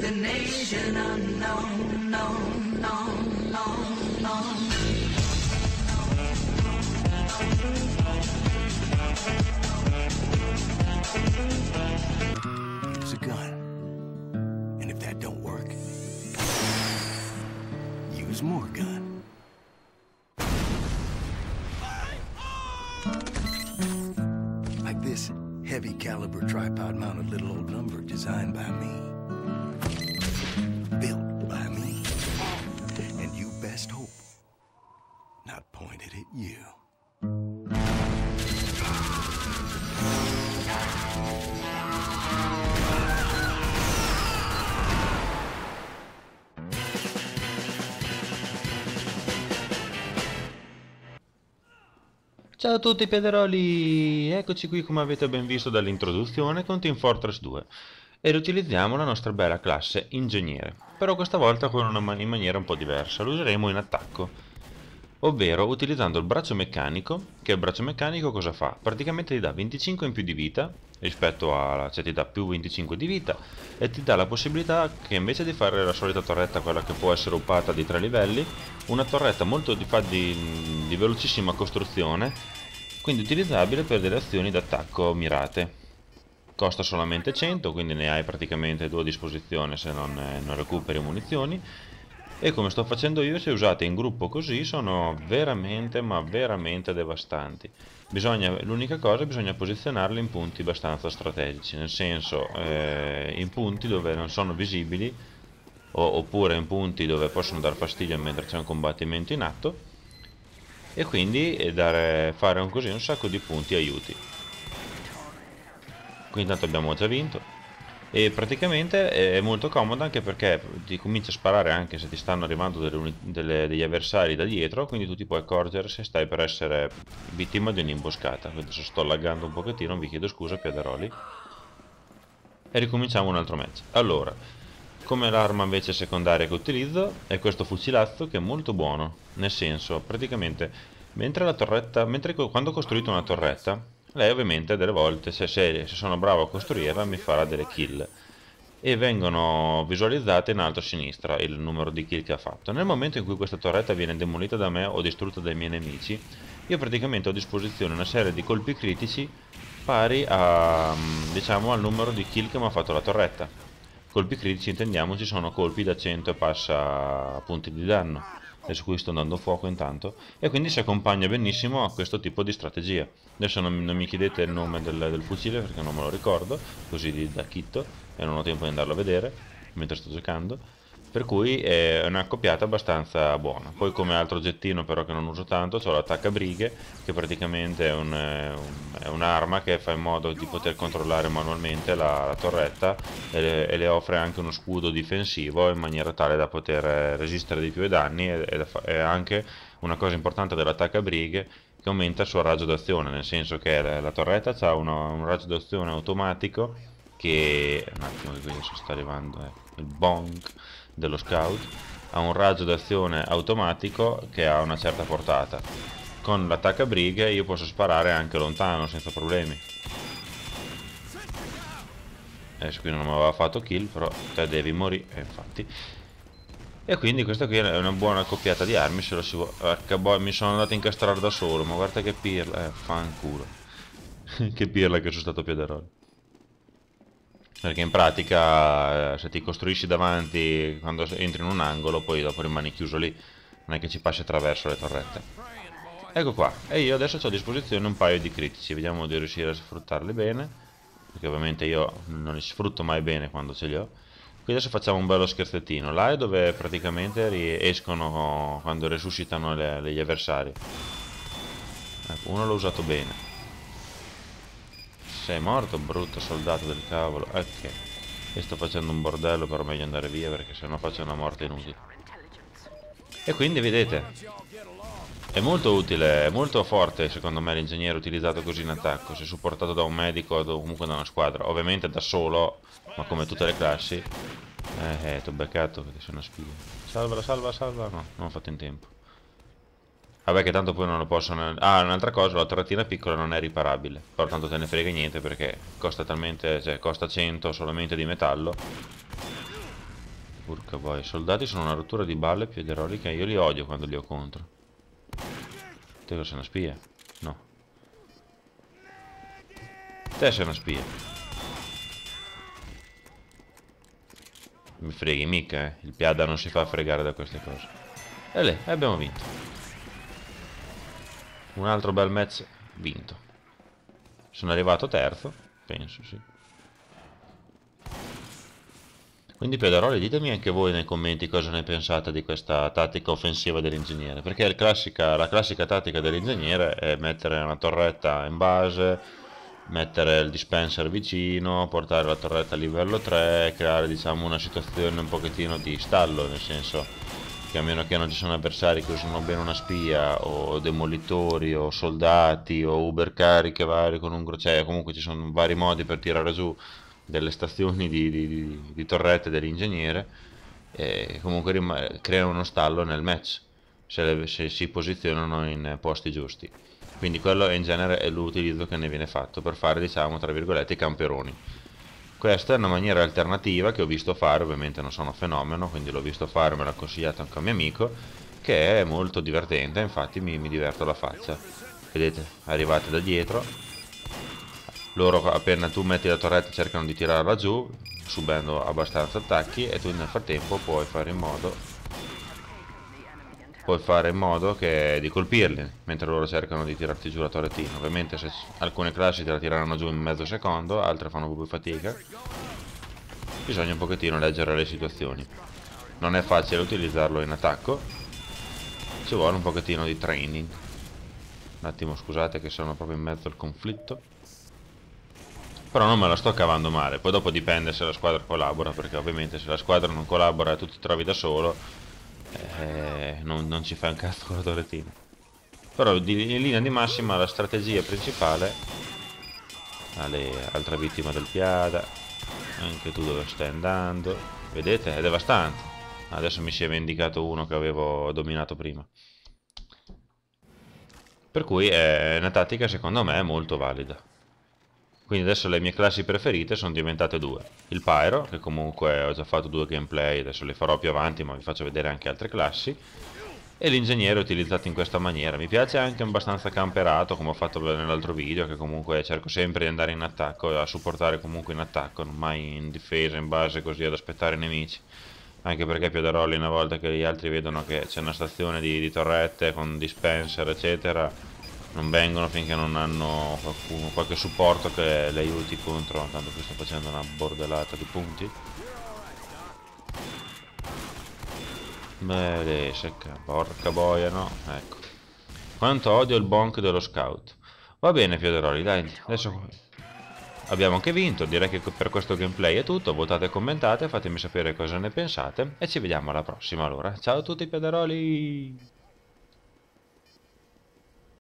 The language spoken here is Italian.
destination unknown, known, known, known, known. Use a gun. And if that don't work, use more gun. Like this heavy caliber tripod mounted little old number designed by me. Built by me. And you best hope not pointed at you. Ciao a tutti piaderoli, eccoci qui come avete ben visto dall'introduzione con Team Fortress 2 e riutilizziamo la nostra bella classe ingegnere, però questa volta in maniera un po' diversa, lo useremo in attacco, ovvero utilizzando il braccio meccanico, che il braccio meccanico cosa fa? Praticamente ti dà 25 in più di vita rispetto a, cioè ti dà più 25 di vita e ti dà la possibilità che invece di fare la solita torretta, quella che può essere uppata di 3 livelli, una torretta molto di velocissima costruzione, quindi utilizzabile per delle azioni d'attacco mirate. Costa solamente 100, quindi ne hai praticamente 2 a disposizione se non recuperi munizioni. E come sto facendo io, se usate in gruppo così sono veramente ma veramente devastanti. L'unica cosa, bisogna posizionarli in punti abbastanza strategici, nel senso in punti dove non sono visibili oppure in punti dove possono dar fastidio mentre c'è un combattimento in atto, e quindi fare così un sacco di punti aiuti. Qui intanto abbiamo già vinto e praticamente è molto comoda, anche perché ti comincia a sparare anche se ti stanno arrivando degli avversari da dietro, quindi tu ti puoi accorgere se stai per essere vittima di un'imboscata. Adesso sto laggando un pochettino, vi chiedo scusa piaderoli, e ricominciamo un altro match. Allora, come l'arma invece secondaria che utilizzo è questo fucilazzo, che è molto buono, nel senso praticamente quando ho costruito una torretta, lei ovviamente delle volte se sono bravo a costruirla mi farà delle kill e vengono visualizzate in alto a sinistra il numero di kill che ha fatto. Nel momento in cui questa torretta viene demolita da me o distrutta dai miei nemici, io praticamente ho a disposizione una serie di colpi critici pari a, diciamo, al numero di kill che mi ha fatto la torretta. Colpi critici, intendiamoci, sono colpi da 100 e passa punti di danno. Adesso qui sto dando fuoco intanto, e quindi si accompagna benissimo a questo tipo di strategia. Adesso non mi chiedete il nome del fucile perché non me lo ricordo, così da chitto, e non ho tempo di andarlo a vedere mentre sto giocando, per cui è una accoppiata abbastanza buona. Poi come altro oggettino però che non uso tanto c'ho l'attaccabrighe, che praticamente è un'arma che fa in modo di poter controllare manualmente la torretta e le offre anche uno scudo difensivo in maniera tale da poter resistere di più ai danni, e anche una cosa importante dell'attaccabrighe, che aumenta il suo raggio d'azione, nel senso che la torretta ha un raggio d'azione automatico che, un attimo che qui adesso sta arrivando il bonk dello scout, ha un raggio d'azione automatico che ha una certa portata. Con l'attaccabrighe io posso sparare anche lontano senza problemi. Adesso qui non mi aveva fatto kill, però te devi morire, infatti. E quindi questa qui è una buona accoppiata di armi, se lo si vuole. Mi sono andato a incastrare da solo, ma guarda che pirla, fanculo. Che pirla che sono stato piaderolo. Perché in pratica se ti costruisci davanti quando entri in un angolo, poi dopo rimani chiuso lì, non è che ci passi attraverso le torrette. Ecco qua, e io adesso ho a disposizione un paio di critici, vediamo di riuscire a sfruttarli bene, perché ovviamente io non li sfrutto mai bene quando ce li ho. Qui adesso facciamo un bello scherzettino, là è dove praticamente escono quando resuscitano gli avversari. Ecco, uno l'ho usato bene. Sei morto, brutto soldato del cavolo. Ok. E sto facendo un bordello, però meglio andare via perché sennò faccio una morte inutile. E quindi vedete, è molto utile, è molto forte secondo me l'ingegnere utilizzato così in attacco, se supportato da un medico o comunque da una squadra. Ovviamente da solo, ma come tutte le classi. T'ho beccato che sei una spia. Salvala, salva, salva. No, non ho fatto in tempo. Vabbè che tanto poi non lo possono... Ah, un'altra cosa, la torrettina piccola non è riparabile. Però tanto te ne frega niente perché costa talmente... Cioè costa 100 solamente di metallo. Urca boia, i soldati sono una rottura di balle, Piederoli, che io li odio quando li ho contro. Te sei una spia? No. Te sei una spia. Mi freghi mica, eh. Il Piada non si fa fregare da queste cose. E lì, abbiamo vinto. Un altro bel match vinto. Sono arrivato terzo, penso, sì. Quindi Piederoli, ditemi anche voi nei commenti cosa ne pensate di questa tattica offensiva dell'ingegnere, perché la classica tattica dell'ingegnere è mettere una torretta in base, mettere il dispenser vicino, portare la torretta a livello 3, creare diciamo una situazione un pochettino di stallo, nel senso che a meno che non ci sono avversari che usano bene una spia o demolitori o soldati o ubercariche vari con un cioè comunque ci sono vari modi per tirare giù delle stazioni di torrette dell'ingegnere e comunque creano uno stallo nel match se si posizionano in posti giusti. Quindi quello in genere è l'utilizzo che ne viene fatto per fare, diciamo, tra virgolette, i camperoni. Questa è una maniera alternativa che ho visto fare, ovviamente non sono fenomeno, quindi l'ho visto fare, me l'ha consigliato anche un mio amico, che è molto divertente, infatti mi diverto la faccia. Vedete, arrivate da dietro, loro appena tu metti la torretta cercano di tirarla giù, subendo abbastanza attacchi, e tu nel frattempo puoi fare in modo di colpirli mentre loro cercano di tirarti giù la torrettina. Ovviamente se alcune classi te la tireranno giù in mezzo secondo, altre fanno più fatica. Bisogna un pochettino leggere le situazioni. Non è facile utilizzarlo in attacco, ci vuole un pochettino di training. Un attimo, scusate che sono proprio in mezzo al conflitto. Però non me la sto cavando male, poi dopo dipende se la squadra collabora, perché ovviamente se la squadra non collabora e tu ti trovi da solo, non ci fai un cazzo con la torrettina. Però in linea di massima la strategia principale. Altra vittima del Piada. Anche tu dove stai andando? Vedete? È devastante. Adesso mi si è vendicato uno che avevo dominato prima. Per cui è una tattica secondo me molto valida. Quindi adesso le mie classi preferite sono diventate due. Il Pyro, che comunque ho già fatto 2 gameplay, adesso le farò più avanti, ma vi faccio vedere anche altre classi. E l'ingegnere utilizzato in questa maniera. Mi piace anche abbastanza camperato, come ho fatto nell'altro video, che comunque cerco sempre di andare in attacco, a supportare comunque in attacco, non mai in difesa, in base così ad aspettare i nemici. Anche perché Piederoli, una volta che gli altri vedono che c'è una stazione di torrette con dispenser eccetera, non vengono finché non hanno qualche supporto che le aiuti contro. Tanto qui sto facendo una bordellata di punti. Beh, secca, porca boia, no? Ecco. Quanto odio il bonk dello scout. Va bene, Piederoli, dai, adesso abbiamo anche vinto. Direi che per questo gameplay è tutto. Votate e commentate, fatemi sapere cosa ne pensate e ci vediamo alla prossima allora. Ciao a tutti, Piederoli!